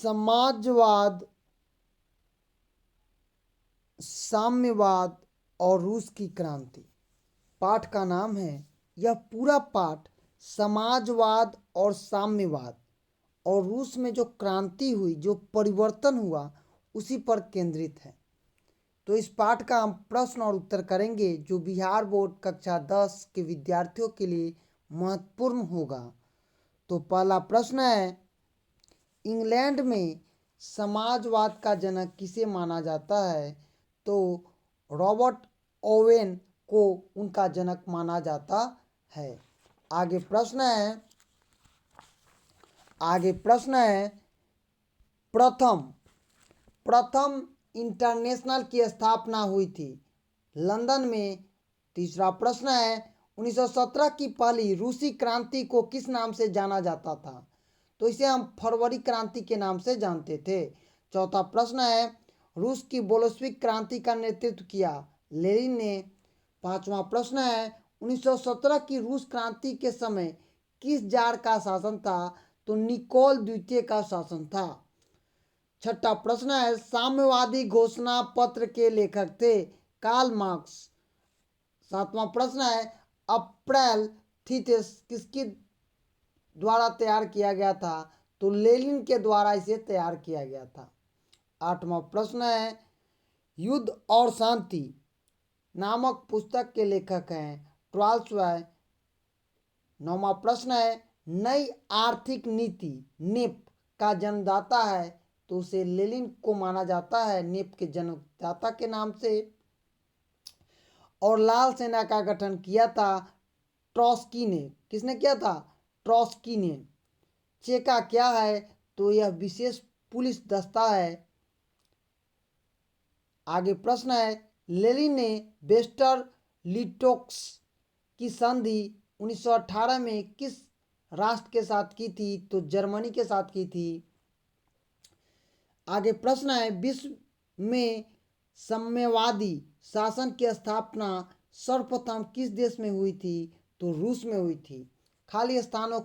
समाजवाद, साम्यवाद और रूस की क्रांति पाठ का नाम है। यह पूरा पाठ समाजवाद और साम्यवाद और रूस में जो क्रांति हुई, जो परिवर्तन हुआ, उसी पर केंद्रित है। तो इस पाठ का हम प्रश्न और उत्तर करेंगे जो बिहार बोर्ड कक्षा 10 के विद्यार्थियों के लिए महत्वपूर्ण होगा। तो पहला प्रश्न है, इंग्लैंड में समाजवाद का जनक किसे माना जाता है? तो रॉबर्ट ओवेन को उनका जनक माना जाता है। आगे प्रश्न है प्रथम इंटरनेशनल की स्थापना हुई थी लंदन में। तीसरा प्रश्न है 1917 की पहली रूसी क्रांति को किस नाम से जाना जाता था? तो इसे हम फरवरी क्रांति के नाम से जानते थे। चौथा प्रश्न है रूस की बोल्शेविक क्रांति का नेतृत्व किया लेनिन ने। पांचवा प्रश्न है 1917 की रूस क्रांति के समय किस जार का शासन था? तो निकोल द्वितीय का शासन था। छठा प्रश्न है साम्यवादी घोषणा पत्र के लेखक थे कार्ल मार्क्स। सातवां प्रश्न है अप्रैल थीसिस किसके द्वारा तैयार किया गया था? तो लेनिन के द्वारा इसे तैयार किया गया था। आठवां प्रश्न है युद्ध और शांति नामक पुस्तक के लेखक हैं टॉल्स्टॉय। नौवां प्रश्न है नई आर्थिक नीति नेप का जन्मदाता है? तो उसे लेनिन को माना जाता है नेप के जन्मदाता के नाम से। और लाल सेना का गठन किया था ट्रॉस्की ने। किसने किया था? ट्रॉस्की ने। चेका क्या है? तो यह विशेष पुलिस दस्ता है। आगे प्रश्न है लेनिन ने वेस्टर लिटोक्स की संधि 1918 में किस राष्ट्र के साथ की थी? तो जर्मनी के साथ की थी। आगे प्रश्न है विश्व में साम्यवादी शासन की स्थापना सर्वप्रथम किस देश में हुई थी? तो रूस में हुई थी। खाली स्थानों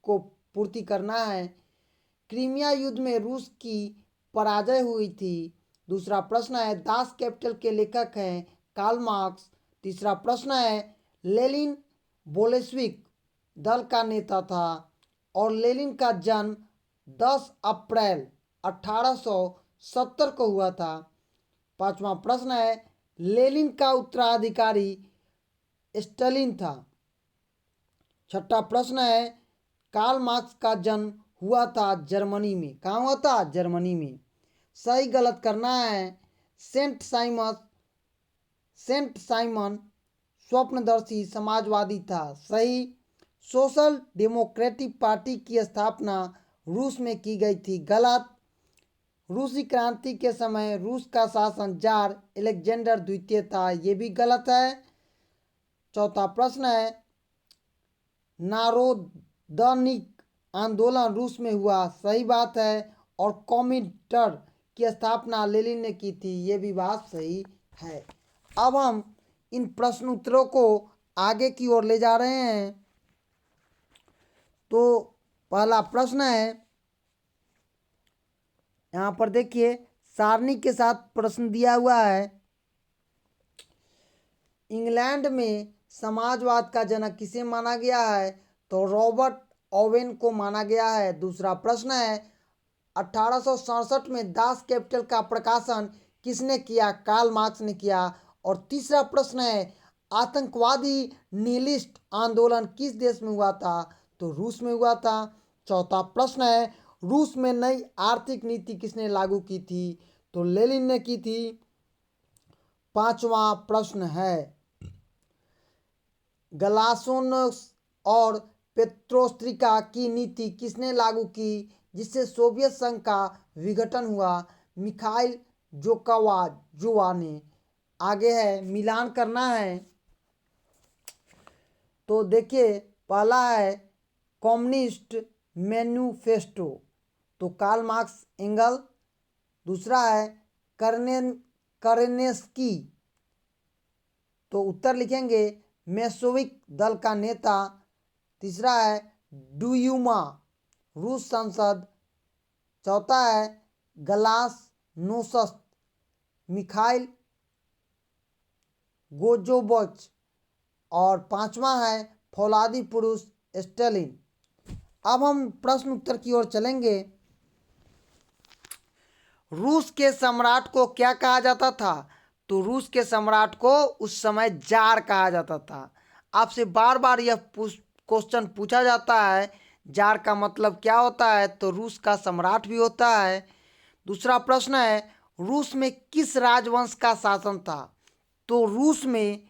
को पूर्ति करना है। क्रीमिया युद्ध में रूस की पराजय हुई थी। दूसरा प्रश्न है दास कैपिटल के लेखक हैं कार्ल मार्क्स। तीसरा प्रश्न है लेनिन बोल्शेविक दल का नेता था और लेनिन का जन्म 10 अप्रैल 1870 को हुआ था। पांचवा प्रश्न है लेनिन का उत्तराधिकारी स्टालिन था। छठा प्रश्न है कार्ल मार्क्स का जन्म हुआ था जर्मनी में। कहाँ हुआ था? जर्मनी में। सही गलत करना है। सेंट साइमन स्वप्नदर्शी समाजवादी था। सही। सोशल डेमोक्रेटिक पार्टी की स्थापना रूस में की गई थी। गलत। रूसी क्रांति के समय रूस का शासन जार अलेक्जेंडर द्वितीय था। ये भी गलत है। चौथा प्रश्न है नारोदनिक आंदोलन रूस में हुआ। सही बात है। और कॉमिटर की स्थापना लेनिन ने की थी। ये भी बात सही है। अब हम इन प्रश्न उत्तरों को आगे की ओर ले जा रहे हैं। तो पहला प्रश्न है, यहाँ पर देखिए सारणी के साथ प्रश्न दिया हुआ है। इंग्लैंड में समाजवाद का जनक किसे माना गया है? तो रॉबर्ट ओवेन को माना गया है। दूसरा प्रश्न है 1867 में दास कैपिटल का प्रकाशन किसने किया? कार्ल मार्क्स ने किया। और तीसरा प्रश्न है आतंकवादी निहिलिस्ट आंदोलन किस देश में हुआ था? तो रूस में हुआ था। चौथा प्रश्न है रूस में नई आर्थिक नीति किसने लागू की थी? तो लेनिन ने की थी। पांचवा प्रश्न है गलासोनोस और पेट्रोस्त्रिका की नीति किसने लागू की जिससे सोवियत संघ का विघटन हुआ? मिखाइल जोवा ने। आगे है मिलान करना है। तो देखिए पहला है कम्युनिस्ट मैन्युफेस्टो, तो कार्ल मार्क्स एंगल। दूसरा है करेनेस्की, तो उत्तर लिखेंगे मेसोविक दल का नेता। तीसरा है डुयूमा रूस संसद। चौथा है गलासनोसस मिखाइल गोर्बाचोव और पांचवा है फौलादी पुरुष स्टालिन। अब हम प्रश्न उत्तर की ओर चलेंगे। रूस के सम्राट को क्या कहा जाता था? तो रूस के सम्राट को उस समय जार कहा जाता था। आपसे बार बार यह क्वेश्चन पूछा जाता है, जार का मतलब क्या होता है? तो रूस का सम्राट भी होता है। दूसरा प्रश्न है, रूस में किस राजवंश का शासन था? तो रूस में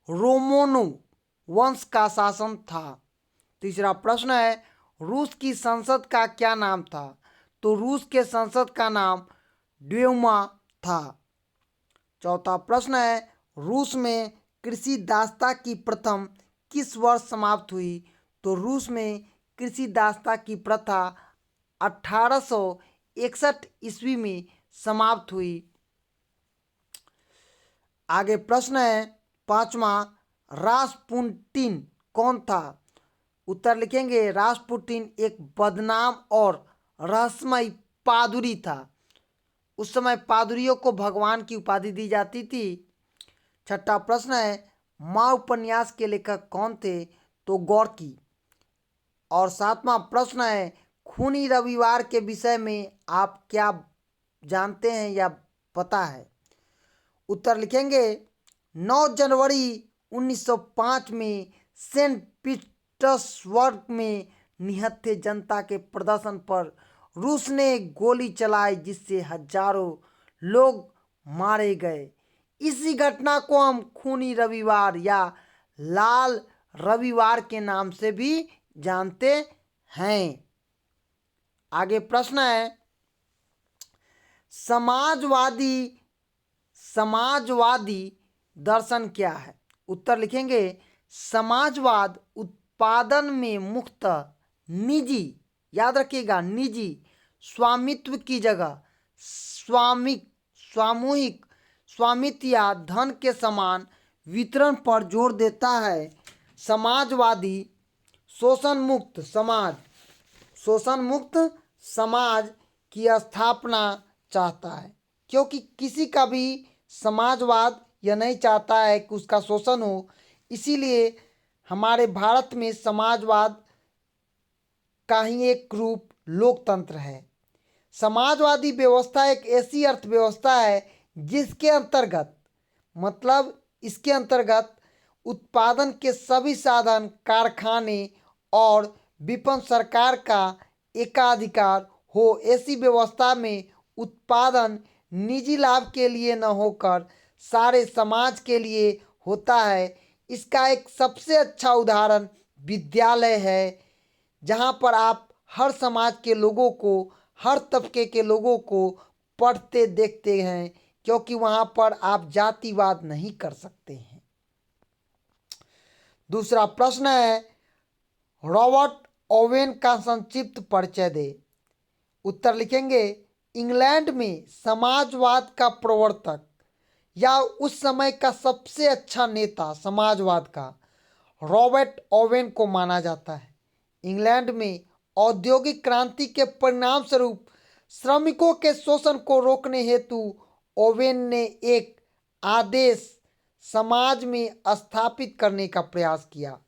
रोमनों वंश का शासन था। तीसरा प्रश्न है, रूस की संसद का क्या नाम था? तो रूस के संसद का नाम ड्यूमा था। चौथा प्रश्न है, रूस में कृषि दासता की प्रथम किस वर्ष समाप्त हुई? तो रूस में कृषि दासता की प्रथा 1861 ईस्वी में समाप्त हुई। आगे प्रश्न है पांचवा, रासपुटिन कौन था? उत्तर लिखेंगे, रासपुटिन एक बदनाम और रहस्यमय पादरी था। उस समय पादरियों को भगवान की उपाधि दी जाती थी। छठा प्रश्न है, माँ उपन्यास के लेखक कौन थे? तो गोर्की। और सातवां प्रश्न है, खूनी रविवार के विषय में आप क्या जानते हैं या पता है? उत्तर लिखेंगे, 9 जनवरी 1905 में सेंट पीटर्सबर्ग में निहत्थे जनता के प्रदर्शन पर रूस ने गोली चलाई, जिससे हजारों लोग मारे गए। इसी घटना को हम खूनी रविवार या लाल रविवार के नाम से भी जानते हैं। आगे प्रश्न है, समाजवादी दर्शन क्या है? उत्तर लिखेंगे, समाजवाद उत्पादन में मुख्यतः निजी, याद रखिएगा, निजी स्वामित्व की जगह सामूहिक स्वामित्व या धन के समान वितरण पर जोर देता है। समाजवादी शोषण मुक्त समाज की स्थापना चाहता है, क्योंकि किसी का भी समाजवाद यह नहीं चाहता है कि उसका शोषण हो। इसीलिए हमारे भारत में समाजवाद का ही एक रूप लोकतंत्र है। समाजवादी व्यवस्था एक ऐसी अर्थव्यवस्था है जिसके अंतर्गत, मतलब इसके अंतर्गत उत्पादन के सभी साधन, कारखाने और विपणन सरकार का एकाधिकार हो। ऐसी व्यवस्था में उत्पादन निजी लाभ के लिए न होकर सारे समाज के लिए होता है। इसका एक सबसे अच्छा उदाहरण विद्यालय है, जहाँ पर आप हर समाज के लोगों को, हर तबके के लोगों को पढ़ते देखते हैं, क्योंकि वहाँ पर आप जातिवाद नहीं कर सकते हैं। दूसरा प्रश्न है, रॉबर्ट ओवेन का संक्षिप्त परिचय दे। उत्तर लिखेंगे, इंग्लैंड में समाजवाद का प्रवर्तक या उस समय का सबसे अच्छा नेता समाजवाद का रॉबर्ट ओवेन को माना जाता है। इंग्लैंड में औद्योगिक क्रांति के परिणाम स्वरूप श्रमिकों के शोषण को रोकने हेतु ओवेन ने एक आदेश समाज में स्थापित करने का प्रयास किया।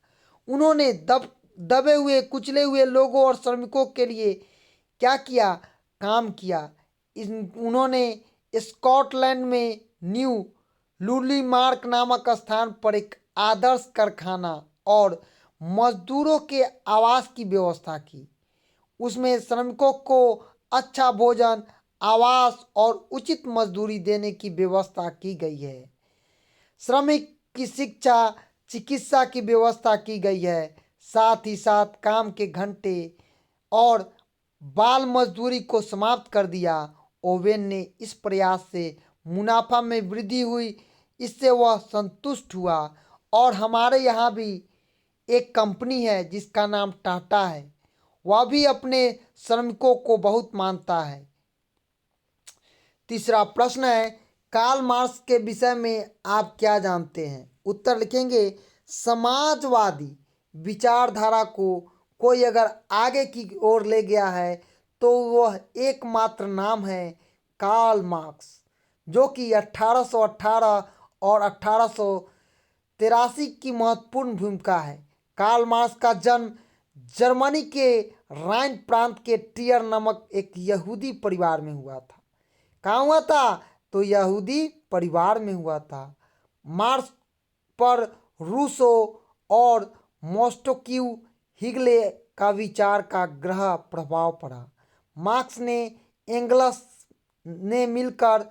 उन्होंने दबे हुए, कुचले हुए लोगों और श्रमिकों के लिए क्या किया? काम किया। उन्होंने स्कॉटलैंड में न्यू लुलीमार्क नामक स्थान पर एक आदर्श कारखाना और मजदूरों के आवास की व्यवस्था की। उसमें श्रमिकों को अच्छा भोजन, आवास और उचित मजदूरी देने की व्यवस्था की गई है। श्रमिक की शिक्षा, चिकित्सा की व्यवस्था की गई है। साथ ही साथ काम के घंटे और बाल मजदूरी को समाप्त कर दिया। ओवेन ने इस प्रयास से मुनाफा में वृद्धि हुई, इससे वह संतुष्ट हुआ। और हमारे यहाँ भी एक कंपनी है जिसका नाम टाटा है, वह भी अपने श्रमिकों को बहुत मानता है। तीसरा प्रश्न है, कार्ल मार्क्स के विषय में आप क्या जानते हैं? उत्तर लिखेंगे, समाजवादी विचारधारा को कोई अगर आगे की ओर ले गया है तो वह एकमात्र नाम है कार्ल मार्क्स, जो कि 1818 और 1883 की महत्वपूर्ण भूमिका है। कार्ल मार्क्स का जन्म जर्मनी के राइन प्रांत के टियर नामक एक यहूदी परिवार में हुआ था। कहाँ हुआ था? तो यहूदी परिवार में हुआ था। मार्क्स पर रूसो और मोस्टोक्यू हिगले का विचार का गहरा प्रभाव पड़ा। मार्क्स ने एंगल्स ने मिलकर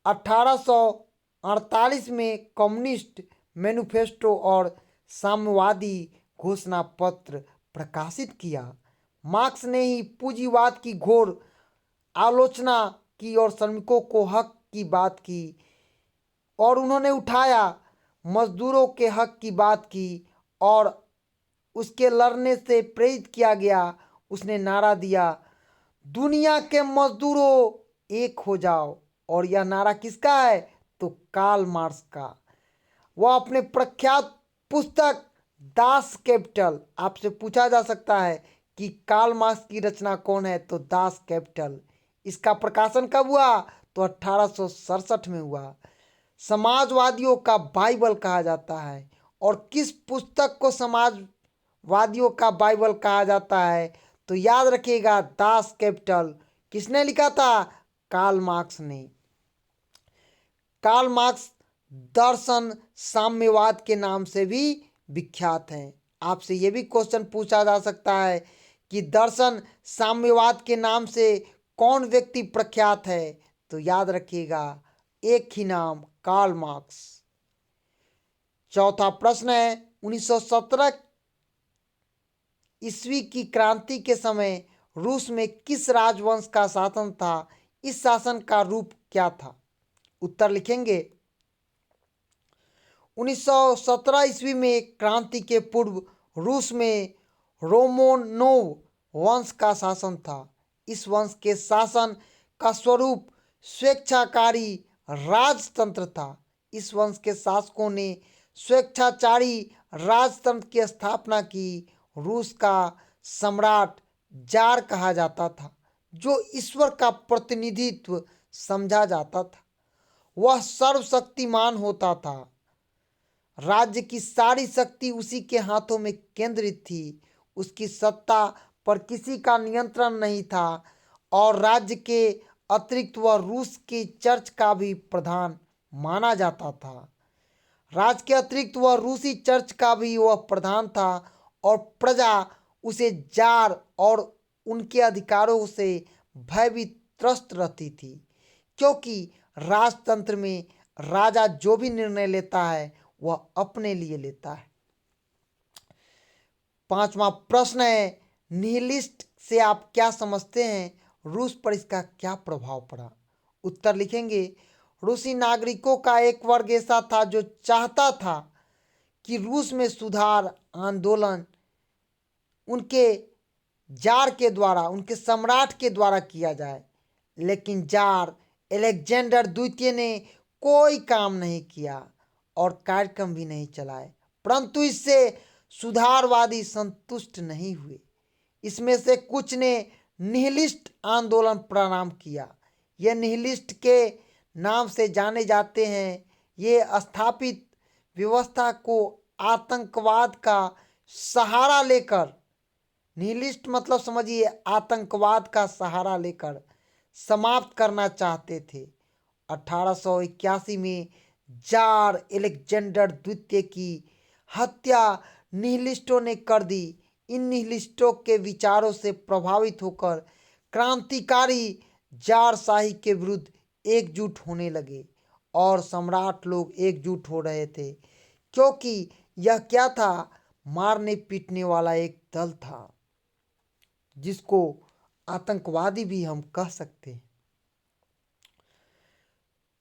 1848 में कम्युनिस्ट मैनिफेस्टो और साम्यवादी घोषणा पत्र प्रकाशित किया। मार्क्स ने ही पूंजीवाद की घोर आलोचना की और श्रमिकों को हक की बात की, और उन्होंने उठाया मजदूरों के हक की बात की और उसके लड़ने से प्रेरित किया गया। उसने नारा दिया, दुनिया के मजदूरों एक हो जाओ। और यह नारा किसका है? तो कार्ल मार्क्स का। वह अपने प्रख्यात पुस्तक दास कैपिटल, आपसे पूछा जा सकता है कि कार्ल मार्क्स की रचना कौन है, तो दास कैपिटल। इसका प्रकाशन कब हुआ? तो 1867 में हुआ। समाजवादियों का बाइबल कहा जाता है। और किस पुस्तक को समाजवादियों का बाइबल कहा जाता है? तो याद रखिएगा, दास कैपिटल। किसने लिखा था? कार्ल मार्क्स ने। कार्ल मार्क्स दर्शन साम्यवाद के नाम से भी विख्यात हैं। आपसे ये भी क्वेश्चन पूछा जा सकता है कि दर्शन साम्यवाद के नाम से कौन व्यक्ति प्रख्यात है? तो याद रखिएगा, एक ही नाम, कार्ल मार्क्स। चौथा प्रश्न है, 1917 ईस्वी की क्रांति के समय रूस में किस राजवंश का शासन था? इस शासन का रूप क्या था? उत्तर लिखेंगे। 1917 ईस्वी में क्रांति के पूर्व रूस में रोमनोव वंश का शासन था। इस वंश के शासन का स्वरूप स्वेच्छाकारी राजतंत्र था। इस वंश के शासकों ने स्वेच्छाचारी राजतंत्र की स्थापना की। रूस का सम्राट जार कहा जाता था, जो ईश्वर का प्रतिनिधित्व समझा जाता था। वह सर्वशक्तिमान होता था। राज्य की सारी शक्ति उसी के हाथों में केंद्रित थी। उसकी सत्ता पर किसी का नियंत्रण नहीं था, और राज्य के अतिरिक्त वह रूस की चर्च का भी प्रधान माना जाता था। राज्य के अतिरिक्त वह रूसी चर्च का भी वह प्रधान था, और प्रजा उसे जार और उनके अधिकारों से भयभीत त्रस्त रहती थी, क्योंकि राजतंत्र में राजा जो भी निर्णय लेता है वह अपने लिए लेता है। पांचवा प्रश्न है, निहिलिस्ट से आप क्या समझते हैं? रूस पर इसका क्या प्रभाव पड़ा? उत्तर लिखेंगे। रूसी नागरिकों का एक वर्ग ऐसा था जो चाहता था कि रूस में सुधार आंदोलन उनके जार के द्वारा, उनके सम्राट के द्वारा किया जाए, लेकिन जार अलेक्जेंडर द्वितीय ने कोई काम नहीं किया और कार्यक्रम भी नहीं चलाए। परंतु इससे सुधारवादी संतुष्ट नहीं हुए। इसमें से कुछ ने निहिलिस्ट आंदोलन प्रारंभ किया। ये निहिलिस्ट के नाम से जाने जाते हैं। ये स्थापित व्यवस्था को आतंकवाद का सहारा लेकर, निहिलिस्ट मतलब समझिए आतंकवाद का सहारा लेकर समाप्त करना चाहते थे। 1881 में जार अलेक्जेंडर द्वितीय की हत्या निहिलिस्टों ने कर दी। इन निहिलिस्टों के विचारों से प्रभावित होकर क्रांतिकारी जारशाही के विरुद्ध एकजुट होने लगे, और सम्राट लोग एकजुट हो रहे थे, क्योंकि यह क्या था? मारने पीटने वाला एक दल था, जिसको आतंकवादी भी हम कह सकते हैं।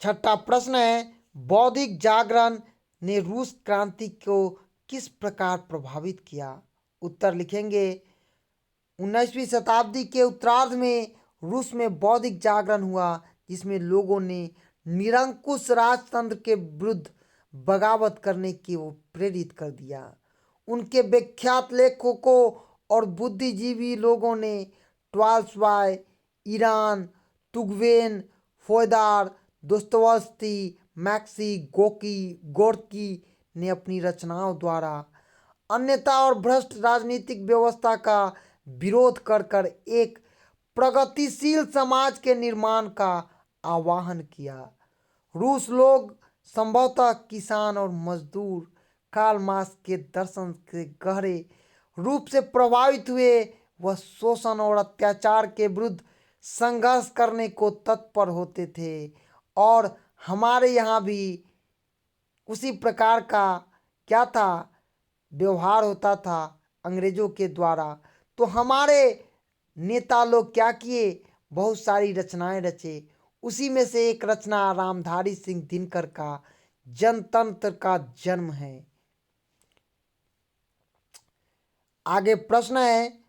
छठा प्रश्न है, बौद्धिक जागरण ने रूस क्रांति को किस प्रकार प्रभावित किया? उत्तर लिखेंगे। 19वीं शताब्दी के उत्तरार्ध में रूस में बौद्धिक जागरण हुआ, जिसमें लोगों ने निरंकुश राजतंत्र के विरुद्ध बगावत करने की वो प्रेरित कर दिया। उनके विख्यात लेखकों और बुद्धिजीवी लोगों ने टॉल्स्टॉय, ईरान, तुगवेन, फोएदार, दोस्तोयेव्स्की, मैक्सी गोर्की ने अपनी रचनाओं द्वारा अन्यथा और भ्रष्ट राजनीतिक व्यवस्था का विरोध कर कर एक प्रगतिशील समाज के निर्माण का आह्वान किया। रूस लोग संभवतः किसान और मजदूर कार्ल मार्क्स के दर्शन से गहरे रूप से प्रभावित हुए। वह शोषण और अत्याचार के विरुद्ध संघर्ष करने को तत्पर होते थे और हमारे यहाँ भी उसी प्रकार का क्या था व्यवहार होता था अंग्रेजों के द्वारा। तो हमारे नेता लोग क्या किए, बहुत सारी रचनाएं रचे। उसी में से एक रचना रामधारी सिंह दिनकर का जनतंत्र का जन्म है। आगे प्रश्न है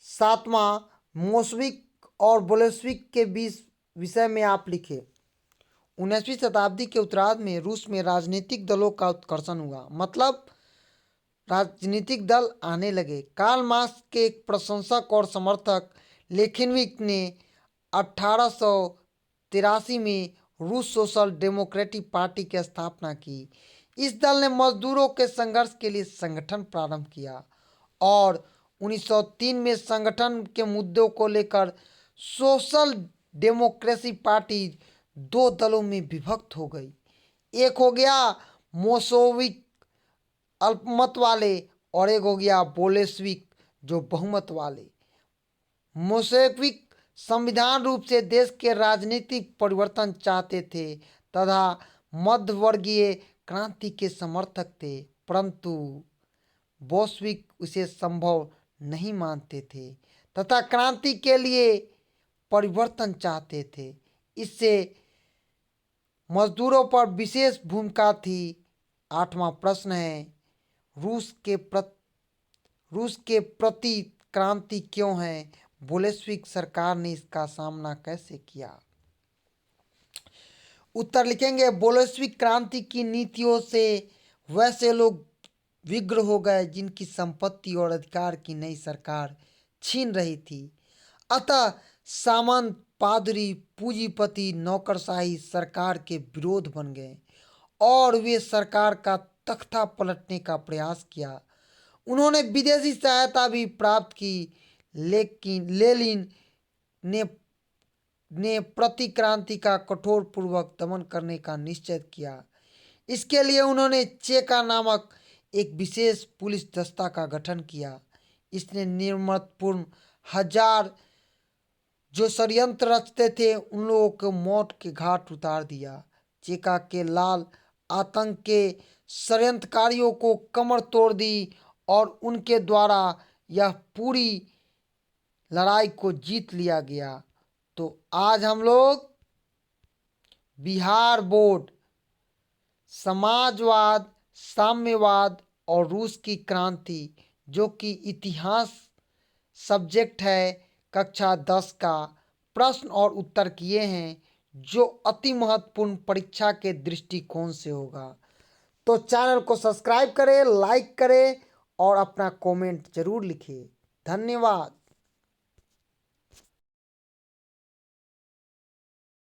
7वां, मोल्शेविक और बोल्शेविक के बीच विषय में आप लिखे। 19वीं शताब्दी के उत्तरार्ध में रूस में राजनीतिक दलों का उत्कर्षण हुआ, मतलब राजनीतिक दल आने लगे। कार्ल मार्क्स के एक प्रशंसक और समर्थक लेखिनविक ने 1883 में रूस सोशल डेमोक्रेटिक पार्टी की स्थापना की। इस दल ने मजदूरों के संघर्ष के लिए संगठन प्रारंभ किया और 1903 में संगठन के मुद्दों को लेकर सोशल डेमोक्रेसी पार्टी दो दलों में विभक्त हो गई। एक हो गया मोल्शेविक अल्पमत वाले और एक हो गया बोल्शेविक जो बहुमत वाले। मोल्शेविक संविधान रूप से देश के राजनीतिक परिवर्तन चाहते थे तथा मध्यवर्गीय क्रांति के समर्थक थे, परंतु बोल्शेविक उसे संभव नहीं मानते थे तथा क्रांति के लिए परिवर्तन चाहते थे। इससे मजदूरों पर विशेष भूमिका थी। 8वां प्रश्न है रूस के प्रति क्रांति क्यों है, बोल्शेविक सरकार ने इसका सामना कैसे किया। उत्तर लिखेंगे बोल्शेविक क्रांति की नीतियों से वैसे लोग विग्र हो गए जिनकी संपत्ति और अधिकार की नई सरकार छीन रही थी। अतः सामंत, पादरी, पूंजीपति, नौकरशाही सरकार के विरोध बन गए और वे सरकार का तख्ता पलटने का प्रयास किया। उन्होंने विदेशी सहायता भी प्राप्त की, लेकिन लेनिन ने प्रतिक्रांति का कठोर पूर्वक दमन करने का निश्चय किया। इसके लिए उन्होंने चेका नामक एक विशेष पुलिस दस्ता का गठन किया। इसने निर्ममपूर्ण हजार जो षड्यंत्र रचते थे उन लोगों को मौत के घाट उतार दिया। चेका के लाल आतंक के षड्यंत्रकारियों को कमर तोड़ दी और उनके द्वारा यह पूरी लड़ाई को जीत लिया गया। तो आज हम लोग बिहार बोर्ड समाजवाद, साम्यवाद और रूस की क्रांति जो कि इतिहास सब्जेक्ट है कक्षा 10 का प्रश्न और उत्तर किए हैं जो अति महत्वपूर्ण परीक्षा के दृष्टिकोण से होगा। तो चैनल को सब्सक्राइब करें, लाइक करें और अपना कमेंट जरूर लिखिए। धन्यवाद।